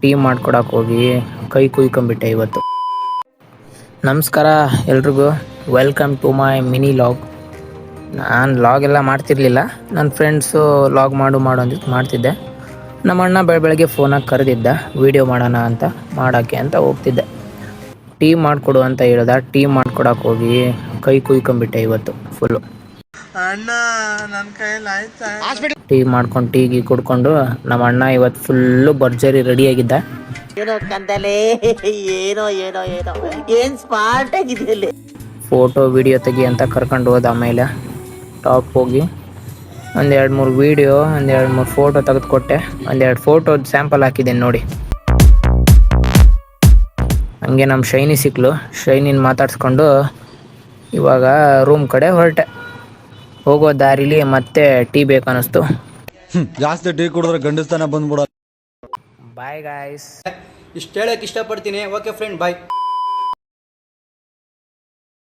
Tea ಮಾಡ್ಕೊಡಕ್ಕೆ ಹೋಗಿ ಕೈ ಕುಯ್ಕೊಂಬಿಟ್ಟೆ ಇವತ್ತು. ನಮಸ್ಕಾರ ಎಲ್ರಿಗೂ, welcome to my mini log. ನಾನು ಲಾಗ್ ಎಲ್ಲ ಮಾಡ್ತಿರ್ಲಿಲ್ಲ, ನನ್ನ ಫ್ರೆಂಡ್ಸು ಲಾಗ್ ಮಾಡು ಅಂದಿದ್ದು ಮಾಡ್ತಿದ್ದೆ. ನಮ್ಮ ಅಣ್ಣ ಬೆಳಗ್ಗೆ ಫೋನಾಗಿ ಕರೆದಿದ್ದ, ವೀಡಿಯೋ ಮಾಡೋಣ ಅಂತ ಮಾಡೋಕ್ಕೆ ಅಂತ ಹೋಗ್ತಿದ್ದೆ. ಟೀ ಮಾಡಿಕೊಡು ಅಂತ ಹೇಳ್ದ, ಟೀ ಮಾಡ್ಕೊಡಕ್ಕೆ ಹೋಗಿ ಕೈ ಕುಯ್ಕೊಂಬಿಟ್ಟೆ ಇವತ್ತು ಫುಲ್ಲು. ಟೀ ಮಾಡ್ಕೊಂಡು ಟೀ ಕುಡ್ಕೊಂಡು ನಮ್ಮ ಅಣ್ಣ ಇವತ್ತು ಫುಲ್ಲು ಭರ್ಜರಿ ರೆಡಿಯಾಗಿದ್ದ. ಏನೋ ಕಂದಲೇ, ಏನೋ ಏನೋ ಏನೋ ಏನ್ ಸ್ಮಾರ್ಟ್ ಆಗಿದೆಯಲ್ಲ. ಫೋಟೋ ವಿಡಿಯೋ ತೆಗಿ ಅಂತ ಕರ್ಕೊಂಡು ಹೋದ. ಆಮೇಲೆ ಟಾಪ್ ಹೋಗಿ ಒಂದು 2-3 ವೀಡಿಯೋ, 1-2-3 ಫೋಟೋ ತೆಗೆದುಕೊಟ್ಟೆ. 1-2 ಫೋಟೋ ಸ್ಯಾಂಪಲ್ ಹಾಕಿದ್ದೀನಿ ನೋಡಿ. ಹಂಗೆ ನಮ್ಮ ಶೈನಿ ಸಿಕ್ಲು, ಶೈನಿನ ಮಾತಾಡ್ಸ್ಕೊಂಡು ಇವಾಗ ರೂಮ್ ಕಡೆ ಹೊರಟೆ. ಹೋಗೋ ದಾರಿಲಿ ಮತ್ತೆ ಟೀ ಬೇಕನ್ನಿಸ್ತು. ಜಾಸ್ತಿ ಟೀ ಕುಡಿದ್ರೆ ಗಂಡಸ್ತಾನ ಬಂದ್ಬಿಡ. Bye guys. ಇಷ್ಟು ಹೇಳಕ್ಕೆ ಇಷ್ಟಪಡ್ತೀನಿ. ಓಕೆ ಫ್ರೆಂಡ್, ಬಾಯ್.